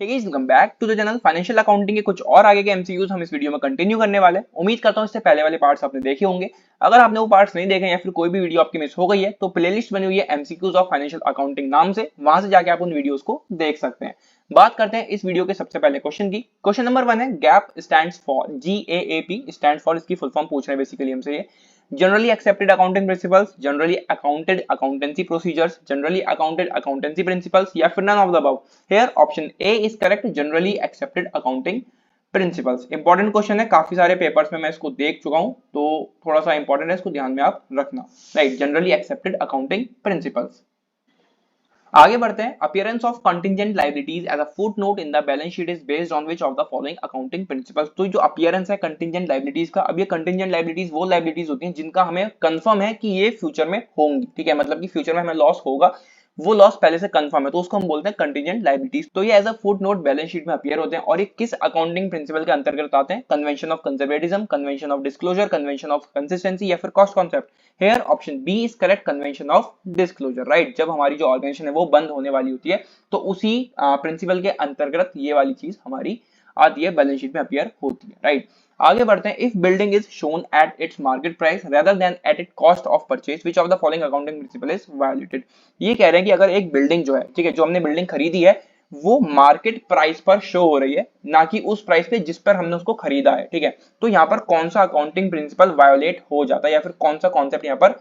Hey guys, welcome back to the channel. Financial accounting के कुछ और आगे के एमसीक्यूज हम इस वीडियो में कंटिन्यू करने वाले हैं। उम्मीद करता हूं इससे पहले वाले पार्ट्स आपने देखे होंगे। अगर आपने वो पार्ट्स नहीं देखे या फिर कोई भी वीडियो आपकी मिस हो गई है तो प्लेलिस्ट बनी हुई है एमसीक्यूज ऑफ फाइनेंशियल अकाउंटिंग नाम से, वहां से जाके आप उन वीडियोस को देख सकते हैं। बात करते हैं इस वीडियो के सबसे पहले क्वेश्चन की। क्वेश्चन नंबर 1 है gap stands for, GAAP stands for, इसकी फुल फॉर्म पूछ रहे हैं बेसिकली हमसे ये। Generally accepted accounting principles, generally accounted accountancy procedures, generally accounted accountancy principles या फिर none of the above। Here option A is correct, generally accepted accounting principles। Important question है, काफी सारे पेपर्स में मैं इसको देख चुका हूं तो थोड़ा सा इंपॉर्टेंट है, इसको ध्यान में आप रखना। Right, generally accepted accounting principles. आगे बढ़ते हैं। Appearance of contingent liabilities as a footnote in the balance sheet is based on which of the following accounting principles. तो जो अपीयरेंस है कंटिंजेंट लायबिलिटीज का, अब ये कंटिंजेंट लायबिलिटीज वो लायबिलिटीज होती हैं जिनका हमें कंफर्म है कि ये फ्यूचर में होंगी। ठीक है, मतलब कि फ्यूचर में हमें लॉस होगा, वो लॉस पहले से कंफर्म है, तो उसको हम बोलते हैं कंटिंजेंट लायबिलिटीज। तो ये as a footnote balance sheet में अपीयर होते हैं और ये किस अकाउंटिंग प्रिंसिपल के अंतर्गत आते हैं? Convention of conservatism, convention of disclosure, convention of consistency या फिर cost concept. Here option B is correct, convention of disclosure. Right, जब हमारी जो ऑर्गेनाइजेशन है वो बंद होने वाली होती है तो उसी प्रिंसिपल के अंतर्गत ये वाली चीज हमारी आती है, बैलेंस शीट में अपीयर होती है। राइट, आगे बढ़ते हैं। If building is shown at its market price rather than at it cost of purchase, which of the following accounting principle is violated. ये कह रहे हैं कि अगर एक बिल्डिंग जो है, ठीक है, जो हमने बिल्डिंग खरीदी है वो मार्केट प्राइस पर शो हो रही है, ना कि उस प्राइस पे जिस पर हमने उसको खरीदा है। ठीक है, तो यहाँ पर कौन सा अकाउंटिंग प्रिंसिपल वायोलेट हो जाता है या फिर कौन सा कॉन्सेप्ट यहाँ पर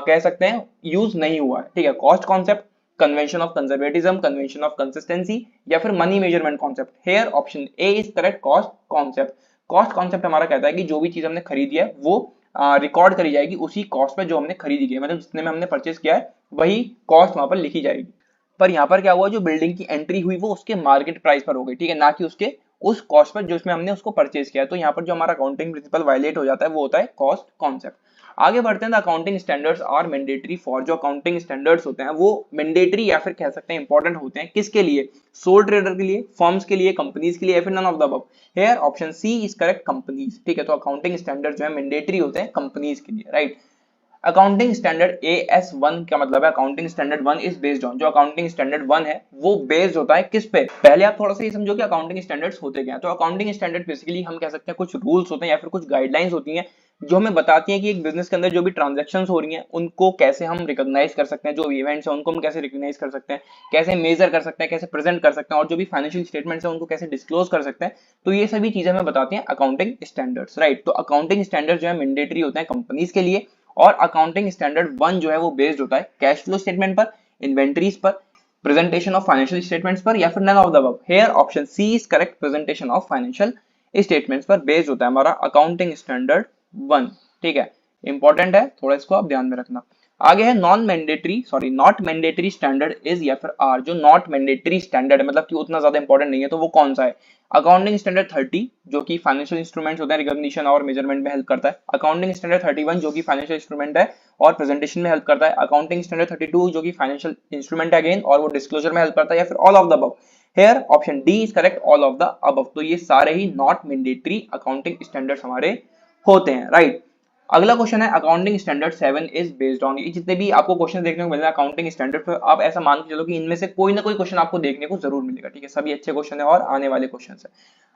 कह सकते हैं यूज नहीं हुआ है? ठीक है, cost concept, convention of conservatism, convention of consistency या फिर money measurement concept. Here option A is correct, cost concept. Cost concept हमारा कहता है कि जो भी चीज हमने खरीदी है वो रिकॉर्ड करी जाएगी उसी कॉस्ट पे जो हमने खरीदी है, मतलब जितने में हमने परचेज किया है वही कॉस्ट वहां पर लिखी जाएगी। पर यहाँ पर क्या हुआ, जो बिल्डिंग की एंट्री हुई वो उसके मार्केट प्राइस पर हो गई, ठीक है, ना कि उसके उस कॉस्ट पर जो उसमें हमने उसको परचेज किया है। तो यहाँ पर जो हमारा अकाउंटिंग प्रिंसिपल वायलेट हो जाता है वो होता है कॉस्ट कॉन्सेप्ट। आगे बढ़ते हैं। Accounting standards are mandatory for, जो अकाउंटिंग स्टैंडर्ड्स होते हैं वो मैंडेटरी या फिर कह सकते हैं इंपॉर्टेंट होते हैं किसके लिए? सोल ट्रेडर के लिए, फर्म्स के लिए, कंपनीज के लिए या फिर none of the above. Here option C is correct, companies. ठीक है, तो अकाउंटिंग स्टैंडर्ड जो है मैंडेटरी होते हैं कंपनीज के लिए। राइट, अकाउंटिंग स्टैंडर्ड AS1 का मतलब है accounting standard 1 is based on, जो अकाउंटिंग स्टैंडर्ड 1 है वो बेस्ड होता है किस पे? पहले आप थोड़ा सा ये समझो कि अकाउंटिंग स्टैंडर्ड्स होते क्या हैं। तो अकाउंटिंग स्टैंडर्ड बेसिकली हम कह सकते हैं कुछ रूल्स होते हैं या फिर कुछ गाइडलाइंस होती हैं जो हमें बताती हैं कि एक बिजनेस के अंदर जो भी ट्रांजैक्शंस हो रही हैं उनको कैसे हम रिकॉग्नाइज कर सकते हैं, जो इवेंट्स हैं उनको हम कैसे रिकॉग्नाइज कर सकते हैं, कैसे मेजर कर सकते हैं, कैसे प्रेजेंट कर सकते हैं, और जो भी फाइनेंशियल स्टेटमेंट्स हैं उनको कैसे डिस्क्लोज कर सकते हैं। तो ये सभी चीजें हमें बताती हैं अकाउंटिंग स्टैंडर्ड्स। राइट, तो अकाउंटिंग स्टैंडर्ड जो है मैंडेटरी होते हैं कंपनीज के लिए, और अकाउंटिंग स्टैंडर्ड 1 जो है वो बेस्ड होता है कैश फ्लो स्टेटमेंट पर, इन्वेंटरीज पर, प्रेजेंटेशन ऑफ फाइनेंशियल स्टेटमेंट्स पर या फिर none of the above. Here option C is correct, presentation of financial statements पर बेस्ड होता है हमारा अकाउंटिंग स्टैंडर्ड 1। ठीक है, इंपॉर्टेंट है, थोड़ा इसको आप ध्यान में रखना। आगे है नॉट मैंडेटरी स्टैंडर्ड इज या फिर आर। जो नॉट मैंडेटरी स्टैंडर्ड है मतलब कि उतना ज्यादा इंपॉर्टेंट नहीं है, तो वो कौन सा है? अकाउंटिंग स्टैंडर्ड 30 जो कि फाइनेंशियल इंस्ट्रूमेंट्स होते हैं रिकॉग्निशन और मेजरमेंट में हेल्प करता है। अकाउंटिंग स्टैंडर्ड 31 जो कि फाइनेंशियल इंस्ट्रूमेंट है और प्रेजेंटेशन में हेल्प करता है। अकाउंटिंग स्टैंडर्ड 32 जो कि फाइनेंशियल इंस्ट्रूमेंट है अगेन और वो डिस्क्लोजर में हेल्प करता है, या फिर all of the above. Here option D is correct, all of the above. तो ये सारे ही नॉट मैंडेटरी अकाउंटिंग स्टैंडर्ड्स हमारे होते हैं। राइट, अगला क्वेश्चन है accounting standard 7 is based on. ये जितने भी आपको क्वेश्चन देखने को मिल रहे हैं अकाउंटिंग स्टैंडर्ड पर, आप ऐसा मान के चलो कि इनमें से कोई ना कोई क्वेश्चन आपको देखने को जरूर मिलेगा। ठीक है, सभी अच्छे क्वेश्चन है और आने वाले क्वेश्चन है।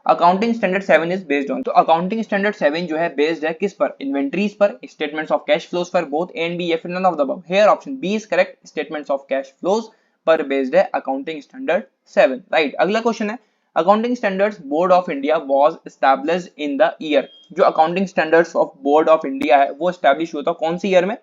Accounting standard 7 is based on, तो अकाउंटिंग स्टैंडर्ड 7 जो है बेस्ड है किस पर? इन्वेंटरीज पर, स्टेटमेंट्स ऑफ कैश फ्लोज पर, बोथ ए एंड बी या फिर none of the above. Here option B is correct, statements of cash flows पर बेस्ड है अकाउंटिंग स्टैंडर्ड 7। राइट, अगला क्वेश्चन है accounting standards board of India was established in the year. जो accounting standards of board of India है वो establish हुआ था कौन सी ईयर में?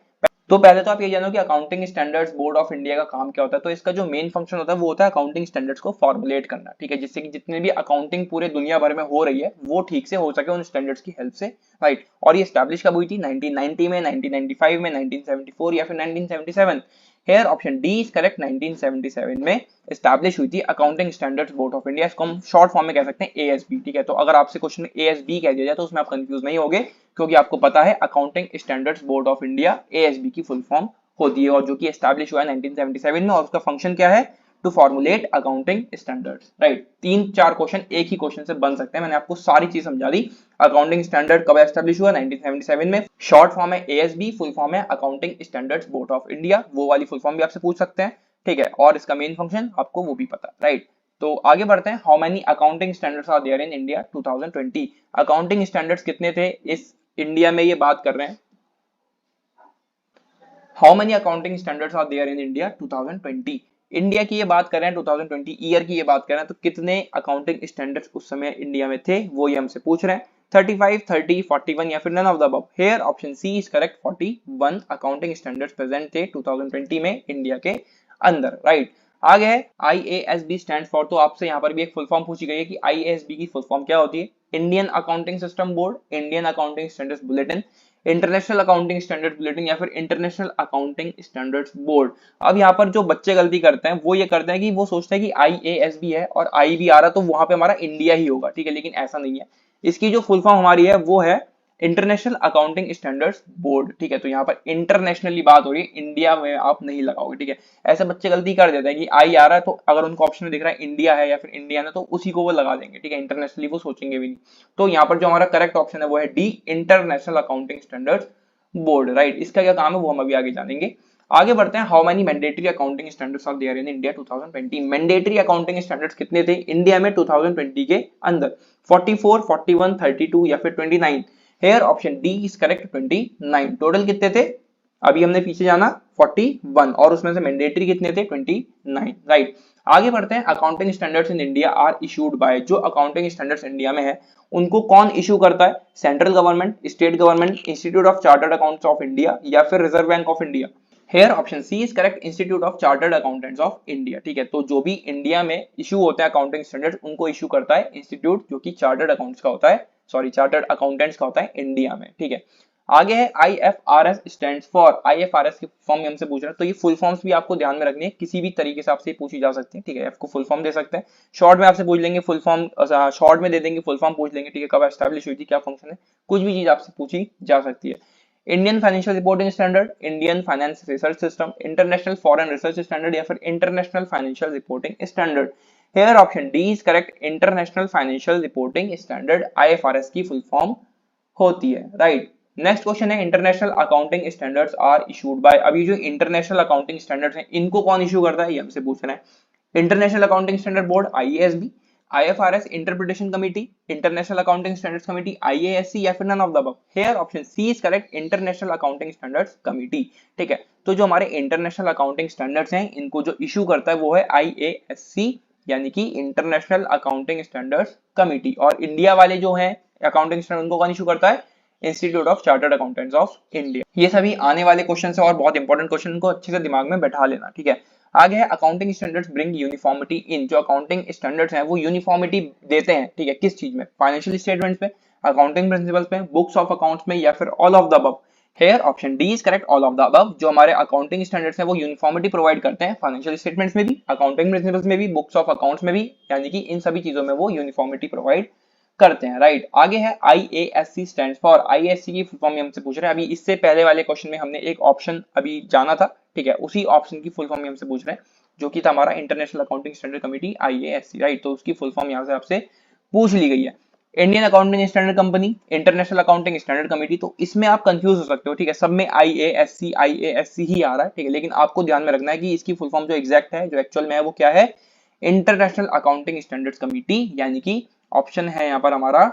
तो पहले तो आप ये जानो कि accounting standards board of India का काम क्या होता है। तो इसका जो मेन फंक्शन होता है वो होता है अकाउंटिंग स्टैंडर्ड्स को फॉर्मुलेट करना। ठीक है, जिससे कि जितने भी अकाउंटिंग पूरे दुनिया भर में हो रही है वो ठीक से हो सके उन स्टैंडर्ड्स की हेल्प से। राइट, और ये एस्टैब्लिश कब हुई थी? 1990 में, 1995 में, 1974 या फिर 1977। Hair option D is correct, 1977 में एस्टैब्लिश हुई थी accounting standards board of India. इसको हम शॉर्ट फॉर्म में कह सकते हैं ASB। ठीक है, तो अगर आपसे क्वेश्चन में ASB कह दिया जाए तो उसमें आप कंफ्यूज नहीं होगे, क्योंकि आपको पता है accounting standards board of India ASB की फुल फॉर्म होती है, और जो कि एस्टैब्लिश हुआ है 1977 में, और उसका फंक्शन क्या है? To formulate accounting standards. Right, 3-4 question एक ही क्वेश्चन से बन सकते हैं। मैंने आपको सारी चीज समझा दी। अकाउंटिंग स्टैंडर्ड कब एस्टैब्लिश हुआ? 1977 में। शॉर्ट फॉर्म है ASB, फुल फॉर्म है accounting standards board of India. वो वाली फुल फॉर्म भी आपसे पूछ सकते हैं। ठीक है, और इसका मेन फंक्शन आपको वो भी पता है। राइट, तो आगे बढ़ते हैं, how many accounting standards are there in India 2020। Accounting standards कितने थे इस इंडिया में, ये बात कर रहे हैं। How many accounting standards are there in India 2020, India की ये बात कर रहे हैं, 2020 ईयर की ये बात कर रहे हैं, तो कितने अकाउंटिंग स्टैंडर्ड्स उस समय इंडिया में थे वो ये हमसे पूछ रहे हैं। 35, 30, 41 या फिर none of the above. Here option C is correct, 41 accounting standards present थे 2020 में इंडिया के अंदर, राइट। आगे है IASB स्टैंड फॉर, तो आपसे यहाँ पर भी एक फुल फॉर्म पूछी गई है कि IASB की फुल फॉर्म क्या होती है। Indian accounting system board, Indian accounting standards bulletin, international accounting standard bulletin या फिर इंटरनेशनल अकाउंटिंग स्टैंडर्ड्स बोर्ड। अब यहाँ पर जो बच्चे गलती करते हैं वो ये करते हैं कि वो सोचते हैं कि IASB है और आई भी आ रहा तो वहां पे हमारा इंडिया ही होगा, ठीक है, लेकिन ऐसा नहीं है। इसकी जो फुल फॉर्म हमारी है वो है इंटरनेशनल अकाउंटिंग स्टैंडर्ड्स बोर्ड, ठीक है। तो यहाँ पर इंटरनेशनली बात हो रही है, इंडिया में आप नहीं लगाओगे, ठीक है। ऐसे बच्चे गलती कर देते हैं कि आई आ रहा है तो अगर उनको ऑप्शन में दिख रहा है इंडिया है या फिर इंडिया है तो उसी को वो लगा देंगे, ठीक है, इंटरनेशनली वो सोचेंगे भी नहीं। तो यहाँ पर जो हमारा करेक्ट ऑप्शन है वो है D, international accounting standards board, right. इसका क्या काम है वो हम अभी आगे जानेंगे। आगे बढ़ते हैं, how many mandatory accounting standards are there in India 2020। Mandatory accounting standards कितने थे इंडिया में 2020 के अंदर। 44, 41, 32 या फिर 29। Hair option D is correct, 29। Total कितने थे अभी हमने पीछे जाना, 41 और उसमें से मैंडेटरी कितने थे 29, राइट। आगे बढ़ते हैं, accounting standards in India are issued by, जो अकाउंटिंग स्टैंडर्ड्स इंडिया में है उनको कौन इशू करता है। Central government, state government, institute of chartered accounts of India या फिर reserve bank of India. Here option C is correct, institute of chartered accountants of India, ठीक है। तो जो भी इंडिया में इशू होते हैं अकाउंटिंग स्टैंडर्ड्स उनको इशू करता है इंस्टीट्यूट जो कि चार्टर्ड अकाउंट्स का होता है, सॉरी चार्टर्ड अकाउंटेंट्स का होता है इंडिया में, ठीक है। आगे है IFRS स्टैंड्स फॉर, IFRS की फॉर्म हमसे पूछ रहा है, तो ये फुल फॉर्म्स भी आपको ध्यान में रखनी है, किसी भी तरीके से आपसे पूछी जा सकती है, ठीक है। आपको फुल फॉर्म दे सकते हैं, शॉर्ट में आपसे पूछ लेंगे फुल फॉर्म, शॉर्ट में दे देंगे फुल फॉर्म पूछ लेंगे, ठीक है, कब एस्टैब्लिश हुई थी, क्या फंक्शन है, कुछ भी चीज आपसे पूछी जा सकती है। Indian financial reporting standard, Indian finance research system, international foreign research standard या फिर international financial reporting standard. Here option D is correct, international financial reporting standard IFRS की फुल फॉर्म होती है, राइट। नेक्स्ट क्वेश्चन है, international accounting standards are issued by, अभी जो international accounting standards हैं इनको कौन इशू करता है ये हमसे पूछ रहे हैं। International accounting standard board IASB, IFRS interpretation committee, international accounting standards committee IASC या फिर none of the above. Here option C is correct, international accounting standards committee, ठीक है। तो जो हमारे इंटरनेशनल अकाउंटिंग स्टैंडर्ड्स हैं इनको जो इशू करता है वो है IASC यानी कि इंटरनेशनल अकाउंटिंग स्टैंडर्ड्स कमिटी, और इंडिया वाले जो हैं अकाउंटिंग स्टैंडर्ड उनको कौन इशू करता है, institute of chartered accountants of India. ये सभी आने वाले क्वेश्चन है और बहुत इंपॉर्टेंट क्वेश्चन को अच्छे से दिमाग में बैठा लेना, ठीक है। आगे है, अकाउंटिंग स्टैंडर्ड्स ब्रिंग यूनिफॉर्मिटी इन, जो अकाउंटिंग स्टैंडर्ड्स हैं वो यूनिफॉर्मिटी देते हैं, ठीक है, किस चीज में, फाइनेंशियल स्टेटमेंट्स में, अकाउंटिंग प्रिंसिपल्स में, बुक्स ऑफ अकाउंट्स में या फिर all of the above. Here option D is correct, all of the above. जो हमारे अकाउंटिंग स्टैंडर्ड्स हैं वो यूनिफॉर्मिटी प्रोवाइड करते हैं फाइनेंशियल स्टेटमेंट्स में भी, अकाउंटिंग प्रिंसिपल्स में भी, बुक्स ऑफ अकाउंट्स में भी, यानी कि इन सभी चीजों में वो यूनिफॉर्मिटी प्रोवाइड करते हैं, राइट। आगे है IASC स्टैंड्स फॉर, IASC की फुल फॉर्म हमसे पूछ रहे हैं, अभी इससे पहले वाले क्वेश्चन में हमने एक ऑप्शन अभी जाना था, ठीक है, उसी ऑप्शन की फुल फॉर्म हमसे पूछ रहे हैं जो कि था हमारा international accounting standard committee IASC, right. तो उसकी फुल फॉर्म यहाँ से आपसे पूछ ली गई है। Indian accounting standard company, international accounting standard committee, तो इसमें आप कंफ्यूज हो सकते हो, ठीक है, सब में IASC ही आ रहा है, ठीक है, लेकिन आपको ध्यान में रखना है कि इसकी फुल फॉर्म जो एग्जैक्ट है, जो एक्चुअल में है वो क्या है, इंटरनेशनल अकाउंटिंग स्टैंडर्ड्स कमिटी, यानी कि ऑप्शन है यहाँ पर हमारा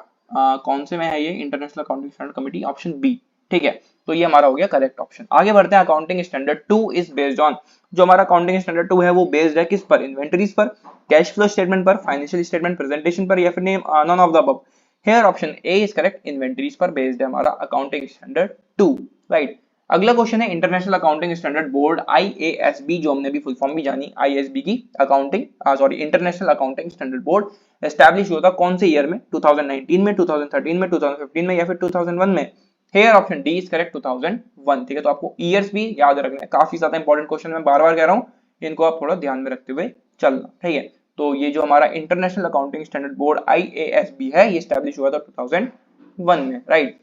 कौन से में है ये, international accounting standard committee, option B, ठीक है। तो ये हमारा हो गया करेक्ट ऑप्शन। आगे बढ़ते हैं, accounting standard 2 is based on, जो हमारा अकाउंटिंग स्टैंडर्ड 2 है वो बेस्ड है किस पर, इन्वेंटरीज पर, कैश फ्लो स्टेटमेंट पर, फाइनेंशियल स्टेटमेंट प्रेजेंटेशन पर या फिर none of the above. Here option A is correct, inventories पर बेस्ड है हमारा अकाउंटिंग स्टैंडर्ड 2, राइट। अगला क्वेश्चन है, international accounting standard board IASB, जो हमने भी फुल फॉर्म भी जानी, IASB की accounting sorry international accounting standard board establish हुआ था कौन से ईयर में, 2019 में, 2013 में, 2015 में या फिर 2001 में। Hair option D is correct, 2001, ठीक है। तो आपको ईयर्स भी याद रखना है, काफी ज्यादा इंपॉर्टेंट क्वेश्चन मैं बार बार कह रहा हूँ, इनको आप थोड़ा ध्यान में रखते हुए चलना, ठीक है। तो ये जो हमारा international accounting standard board IASB है ये एस्टैब्लिश हुआ था 2001 में, राइट।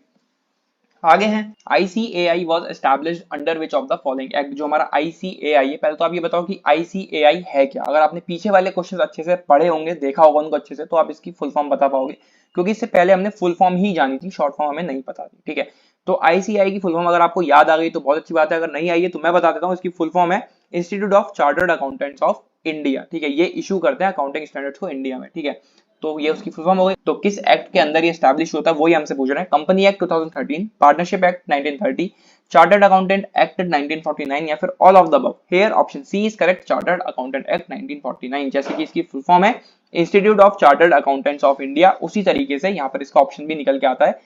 आगे हैं, ICAI was established under which of the following act, जो हमारा ICAI है, पहले तो आप ये बताओ कि ICAI है क्या। अगर आपने पीछे वाले क्वेश्चन अच्छे से पढ़े होंगे, देखा होगा उनको अच्छे से, तो आप इसकी फुल फॉर्म बता पाओगे, क्योंकि इससे पहले हमने फुल फॉर्म ही जानी थी, शॉर्ट फॉर्म हमें नहीं पता थी, ठीक है। तो ICAI की फुल फॉर्म अगर आपको याद आ गई तो बहुत अच्छी बात है, अगर नहीं आई है तो मैं बता देता हूँ, इसकी फुल फॉर्म है institute of chartered accountants of India, ठीक है, ये इशू करते हैं अकाउंटिंग स्टैंडर्ड्स को इंडिया में, ठीक है। तो ये उसकी फुल फॉर्म हो गई। तो किस एक्ट के अंदर ये एस्टैब्लिश होता है वो ही हमसे पूछ रहे हैं। Company act 2013, partnership act 1930, chartered accountant act 1949 या फिर all of the above. Here option C is correct, chartered accountant act 1949, जैसे कि इसकी फुल फॉर्म है institute of chartered accountants of India, उसी तरीके से यहाँ पर इसका ऑप्शन भी निकल के आता है।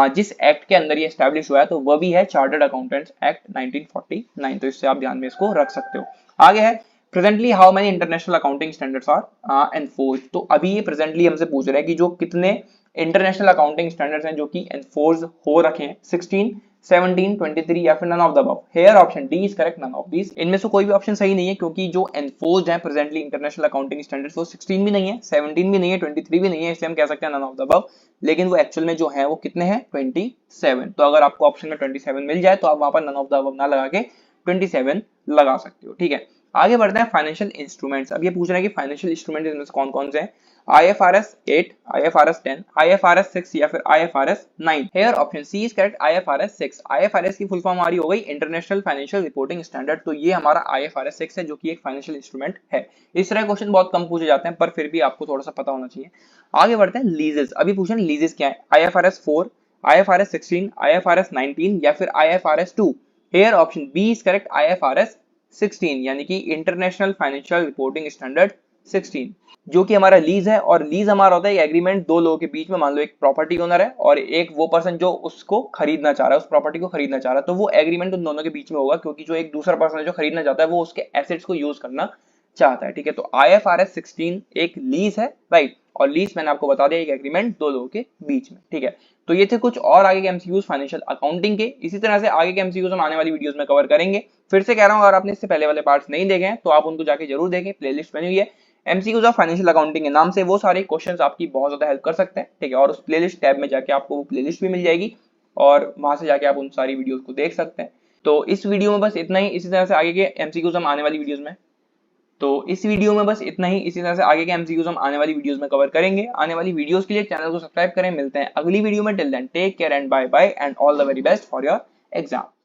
जिस एक्ट के अंदर ये एस्टैब्लिश हुआ है तो वह भी है चार्टर्ड अकाउंटेंट्स एक्ट 1949, तो इससे आप ध्यान में इसको रख सकते हो। आगे है presently how many international accounting standards are enforced. तो अभी ये प्रेजेंटली हमसे पूछ रहा है कि जो कितने इंटरनेशनल अकाउंटिंग स्टैंडर्ड्स हैं जो कि एनफोर्स हो रखे हैं, 16, 17, 23 या फिर none of the above. Here option D is correct, none of these. इनमें से कोई भी ऑप्शन सही नहीं है, क्योंकि जो एनफोर्स्ड है प्रेजेंटली इंटरनेशनल अकाउंटिंग स्टैंडर्ड्स वो 16 भी नहीं है, 17 भी नहीं है, 23 भी नहीं है, इसलिए हम कह सकते हैं नन ऑफ द अबव। लेकिन वो एक्चुअल में जो है वो कितने हैं, 27। तो अगर आपको ऑप्शन में 27 मिल जाए तो आप वहां पर नन ऑफ द अबव ना लगा के 27 लगा सकते हो, ठीक है। आगे बढ़ते हैं फाइनेंशियल इंस्ट्रूमेंट्स। अब ये पूछ रहे हैं कि फाइनेंशियल इंस्ट्रूमेंट इनमें से कौन कौन से हैं। IFRS 8, IFRS 10, IFRS 6 या फिर IFRS 9। Here option C is correct, IFRS 6। IFRS की फुल फॉर्म हमारी हो गई इंटरनेशनल फाइनेंशियल रिपोर्टिंग स्टैंडर्ड, तो ये हमारा IFRS 6 है जो कि एक फाइनेंशियल इंस्ट्रूमेंट है। इस तरह क्वेश्चन बहुत कम पूछे जाते हैं, पर फिर भी आपको थोड़ा सा पता होना चाहिए। आगे बढ़ते हैं लीजेस। अभी पूछ रहे हैं लीजेस क्या है, IFRS 4, IFRS 16, IFRS 19 या फिर IFRS 2। Here option B is correct, IFRS 16, यानी कि इंटरनेशनल फाइनेंशियल रिपोर्टिंग स्टैंडर्ड 16, जो कि हमारा लीज है। और लीज हमारा होता है एग्रीमेंट दो लोगों के बीच में। मान लो एक प्रॉपर्टी ओनर है और एक वो पर्सन जो उसको खरीदना चाह रहा है, उस प्रॉपर्टी को खरीदना चाह रहा है, तो वो एग्रीमेंट उन दोनों के बीच में होगा, क्योंकि जो एक दूसरा पर्सन है जो खरीदना चाहता है वो उसके एसेट्स को यूज करना चाहता है, ठीक है। तो IFRS 16 एक लीज है, राइट, और लीज मैंने आपको बता दिया एक एग्रीमेंट दो लोगों के बीच में, ठीक है। तो ये थे कुछ और आगे के एमसीक्यूज फाइनेंशियल अकाउंटिंग के। इसी तरह से आगे के एमसीक्यूज हम आने वाली वीडियोस में कवर करेंगे। फिर से कह रहा हूं, अगर आपने इससे पहले वाले पार्ट्स नहीं देखे हैं तो आप उनको जाके जरूर देखें, प्लेलिस्ट बनी हुई है एमसीक्यूज ऑफ फाइनेंशियल अकाउंटिंग के नाम से। वो सारे क्वेश्चंस आपकी बहुत ज्यादा हेल्प कर सकते हैं, ठीक है। और उस प्लेलिस्ट टैब में जाके आपको वो प्लेलिस्ट भी मिल जाएगी और वहां से जाके आप उन सारी वीडियोस को देख सकते हैं। तो इस वीडियो में बस इतना ही। इसी तरह से आगे के एमसीक्यूज हम आने वाली वीडियोस में तो इस वीडियो में बस इतना ही। इसी तरह से आगे के एमसीक्यूज हम आने वाली वीडियोस में कवर करेंगे। आने वाली वीडियोस के लिए चैनल को सब्सक्राइब करें। मिलते हैं अगली वीडियो में। Till then take care and bye bye and all the very best for your exam.